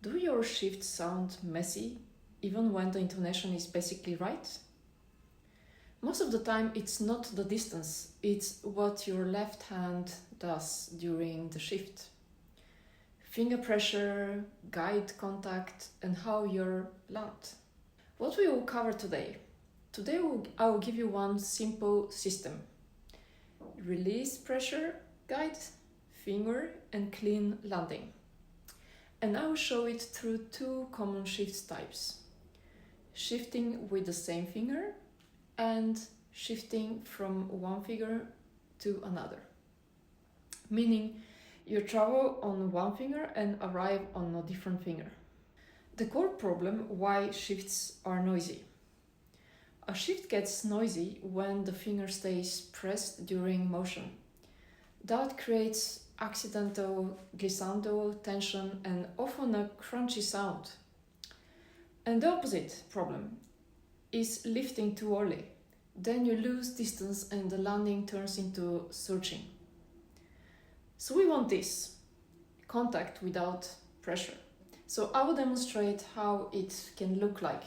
Do your shifts sound messy, even when the intonation is basically right? Most of the time, it's not the distance, it's what your left hand does during the shift. Finger pressure, guide contact, and how you're land. What we will cover today? Today I will give you one simple system. Release pressure, guide, finger, and clean landing. And I will show it through two common shift types. Shifting with the same finger and shifting from one finger to another. Meaning you travel on one finger and arrive on a different finger. The core problem why shifts are noisy. A shift gets noisy when the finger stays pressed during motion. That creates accidental glissando, tension, and often a crunchy sound. And the opposite problem is lifting too early. Then you lose distance and the landing turns into searching. So we want this, contact without pressure. So I will demonstrate how it can look like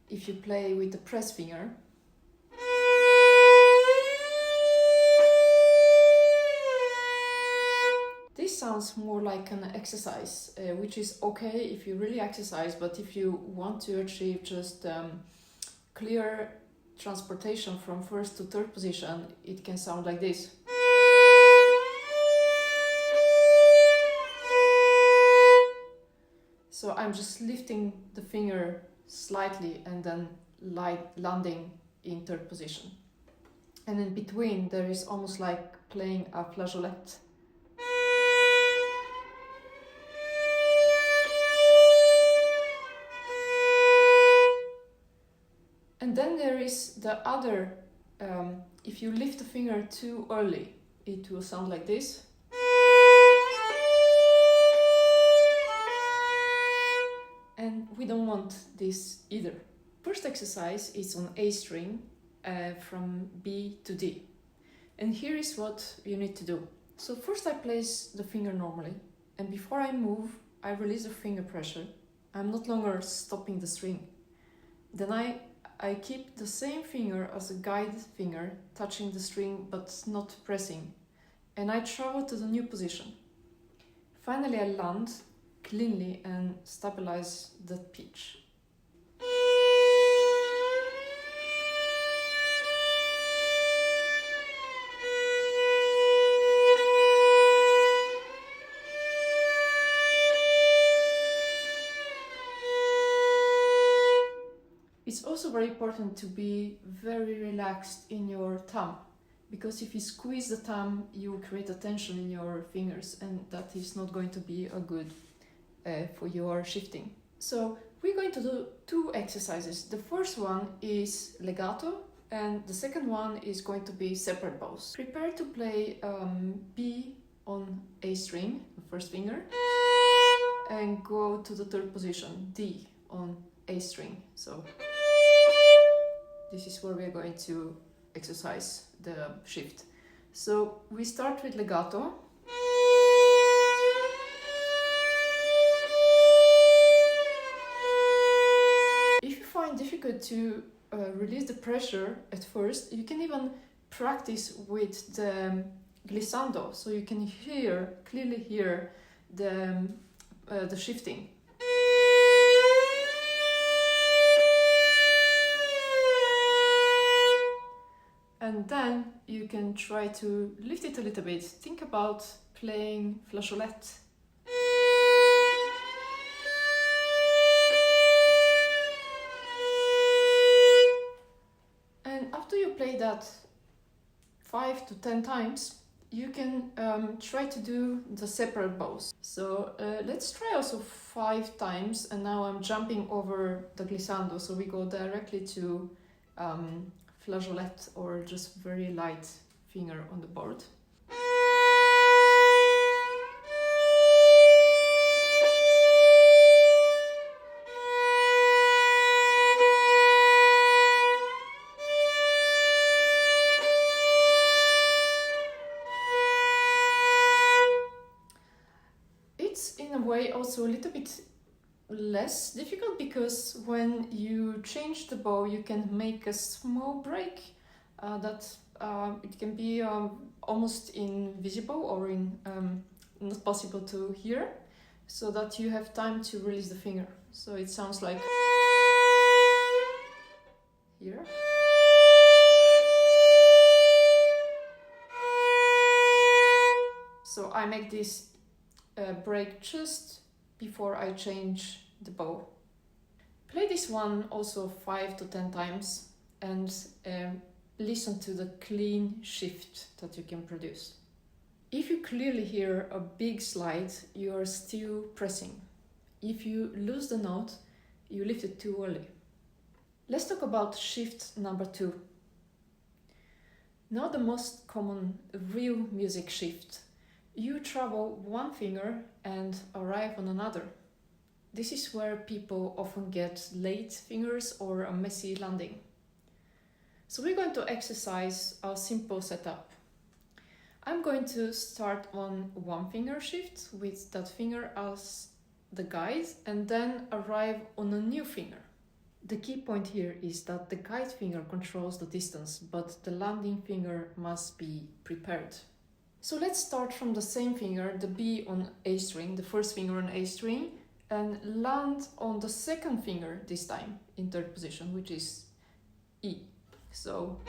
if you play with the press finger. This sounds more like an exercise, which is okay if you really exercise, but if you want to achieve just clear transportation from first to third position, it can sound like this. So I'm just lifting the finger slightly and then landing in third position. And in between there is almost like playing a flageolet. And then there is the other, if you lift the finger too early, it will sound like this. And we don't want this either. First exercise is on A string from B to D. And here is what you need to do. So first I place the finger normally, and before I move, I release the finger pressure. I'm not longer stopping the string. Then I keep the same finger as a guide finger, touching the string but not pressing. And I travel to the new position. Finally I land cleanly and stabilize the pitch. It's also very important to be very relaxed in your thumb, because if you squeeze the thumb, you create a tension in your fingers, and that is not going to be a good for your shifting. So we're going to do two exercises. The first one is legato, and the second one is going to be separate bows. Prepare to play B on A string, the first finger, and go to the third position, D on A string. So this is where we're going to exercise the shift. So we start with legato. If you find difficult to release the pressure at first, you can even practice with the glissando, so you can clearly hear the shifting. And then you can try to lift it a little bit. Think about playing flageolet. And after you play that 5 to 10 times, you can try to do the separate bows. So let's try also 5 times, and now I'm jumping over the glissando, so we go directly to flageolet, or just very light finger on the board. It's in a way also a little bit less difficult because when you change the bow, you can make a small break that it can be almost invisible or not possible to hear, so that you have time to release the finger. So it sounds like here. So I make this break just before I change the bow. Play this one also 5 to 10 times and listen to the clean shift that you can produce. If you clearly hear a big slide, you are still pressing. If you lose the note, you lift it too early. Let's talk about shift number 2. Now the most common real music shift. You travel one finger and arrive on another. This is where people often get late fingers or a messy landing. So we're going to exercise a simple setup. I'm going to start on one finger shift with that finger as the guide and then arrive on a new finger. The key point here is that the guide finger controls the distance, but the landing finger must be prepared. So let's start from the same finger, the B on A string, the first finger on A string, and land on the second finger this time in third position, which is E. So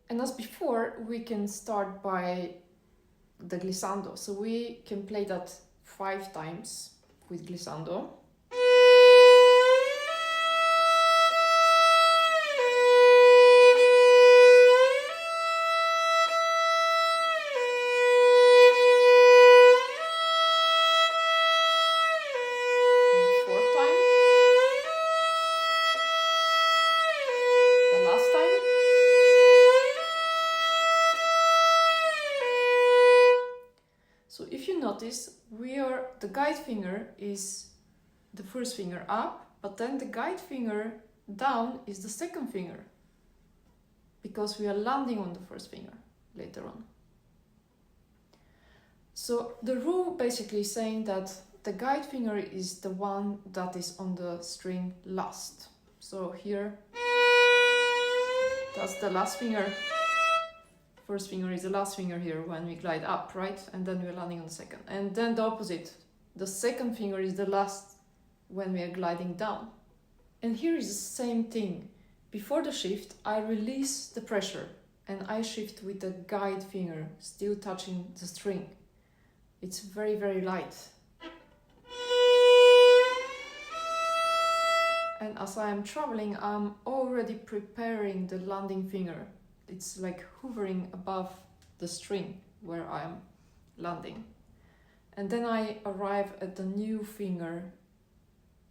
and as before, we can start by the glissando. So we can play that 5 times with glissando. Notice the guide finger is the first finger up, but then the guide finger down is the second finger, because we are landing on the first finger later on. So the rule basically is saying that the guide finger is the one that is on the string last. So here, that's the last finger. First finger is the last finger here when we glide up, right? And then we're landing on the second. And then the opposite. The second finger is the last when we are gliding down. And here is the same thing. Before the shift, I release the pressure and I shift with the guide finger, still touching the string. It's very, very light. And as I am traveling, I'm already preparing the landing finger. It's like hovering above the string where I am landing. And then I arrive at the new finger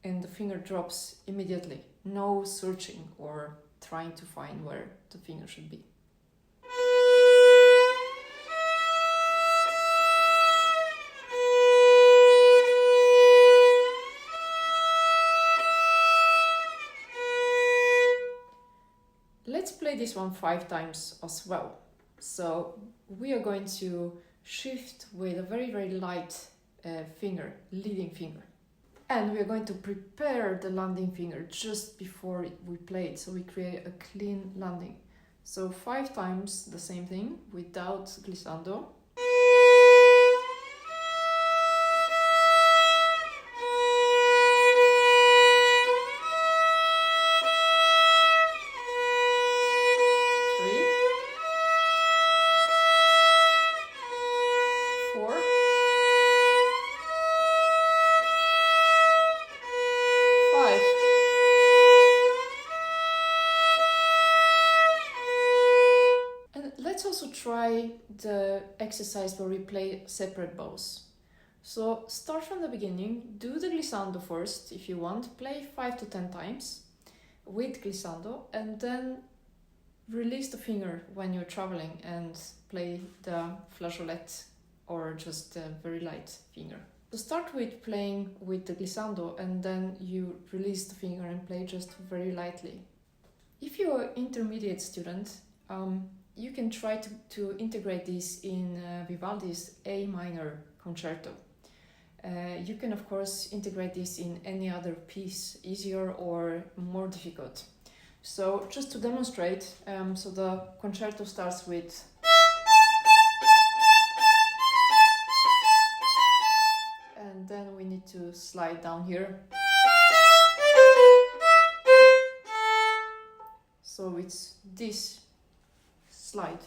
and the finger drops immediately. No searching or trying to find where the finger should be. Let's play this one 5 times as well. So we are going to shift with a very, very light finger, leading finger. And we are going to prepare the landing finger just before we play it, so we create a clean landing. So 5 times the same thing without glissando. Try the exercise where we play separate bows. So start from the beginning, do the glissando first if you want, play 5 to 10 times with glissando, and then release the finger when you're traveling and play the flageolet or just a very light finger. So start with playing with the glissando and then you release the finger and play just very lightly. If you're an intermediate student, you can try to integrate this in Vivaldi's A minor concerto. You can of course integrate this in any other piece, easier or more difficult. So just to demonstrate, so the concerto starts with and then we need to slide down here. So it's this slide.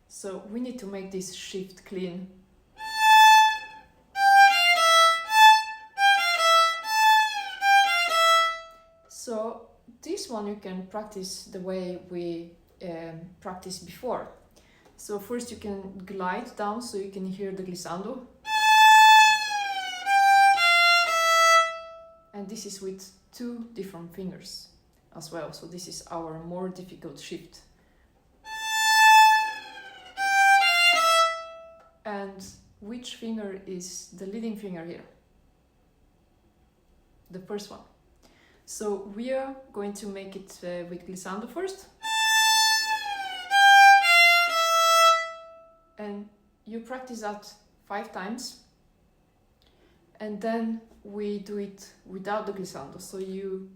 So we need to make this shift clean. So this one you can practice the way we practiced before. So first you can glide down so you can hear the glissando. And this is with 2 different fingers as well. So this is our more difficult shift. And which finger is the leading finger here? The first one. So we are going to make it with glissando first. And you practice that 5 times. And then we do it without the glissando. So you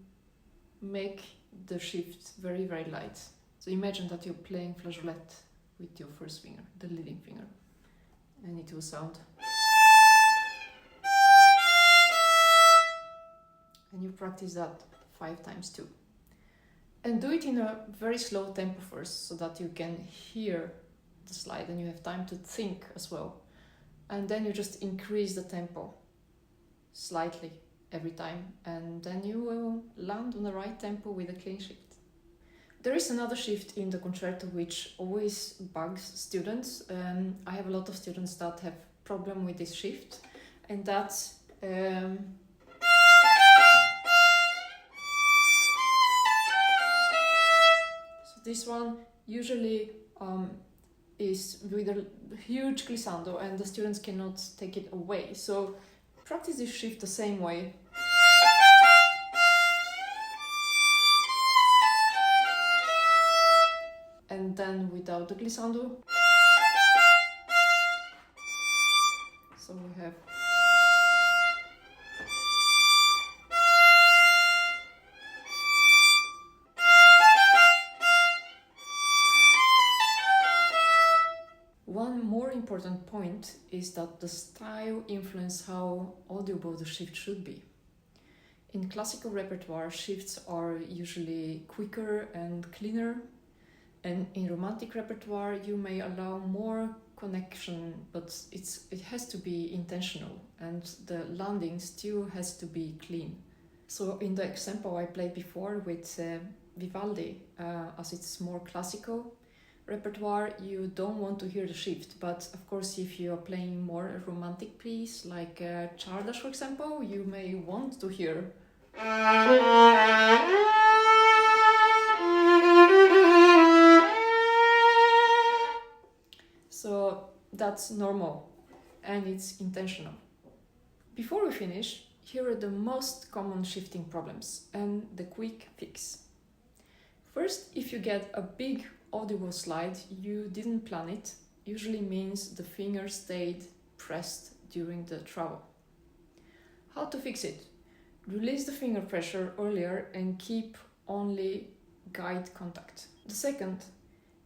make the shift very, very light. So imagine that you're playing flageolet with your first finger, the leading finger. And it will sound. And you practice that 5 times too. And do it in a very slow tempo first, so that you can hear the slide and you have time to think as well. And then you just increase the tempo slightly every time, and then you will land on the right tempo with a clean shift. There is another shift in the concerto which always bugs students. I have a lot of students that have problem with this shift, and that's so this one usually is with a huge glissando and the students cannot take it away. So practice this shift the same way. And then without the glissando. So we have one more important point is that the style influences how audible the shift should be. In classical repertoire, shifts are usually quicker and cleaner, and in romantic repertoire you may allow more connection, but it has to be intentional and the landing still has to be clean. So in the example I played before with Vivaldi, as it's more classical repertoire, you don't want to hear the shift, but of course if you are playing more a romantic piece like Czardas, for example, you may want to hear. So that's normal and it's intentional. Before we finish, here are the most common shifting problems and the quick fix. First, if you get a big audible slide you didn't plan it, usually means the finger stayed pressed during the treble. How to fix it? Release the finger pressure earlier and keep only guide contact. The second,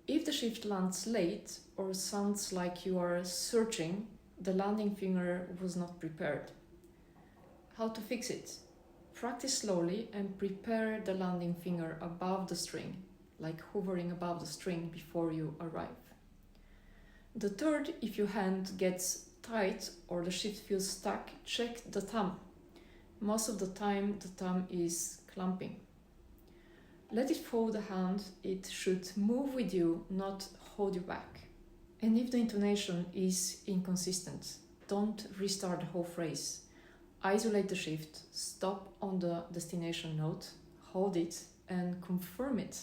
if the shift lands late or sounds like you are searching, the landing finger was not prepared. How to fix it? Practice slowly and prepare the landing finger above the string, like hovering above the string before you arrive. The third, if your hand gets tight or the shift feels stuck, check the thumb. Most of the time the thumb is clamping. Let it follow the hand, it should move with you, not hold you back. And if the intonation is inconsistent, don't restart the whole phrase. Isolate the shift, stop on the destination note, hold it and confirm it.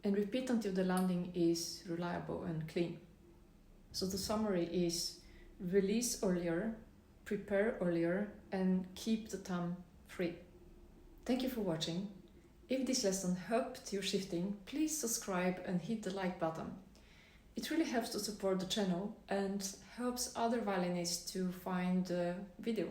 And repeat until the landing is reliable and clean. So the summary is release earlier, prepare earlier, and keep the thumb free. Thank you for watching. If this lesson helped your shifting, please subscribe and hit the like button. It really helps to support the channel and helps other violinists to find the video.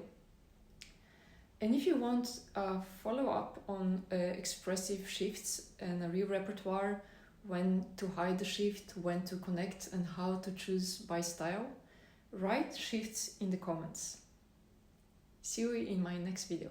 And if you want a follow-up on expressive shifts and a real repertoire, when to hide the shift, when to connect, and how to choose by style, write shifts in the comments. See you in my next video.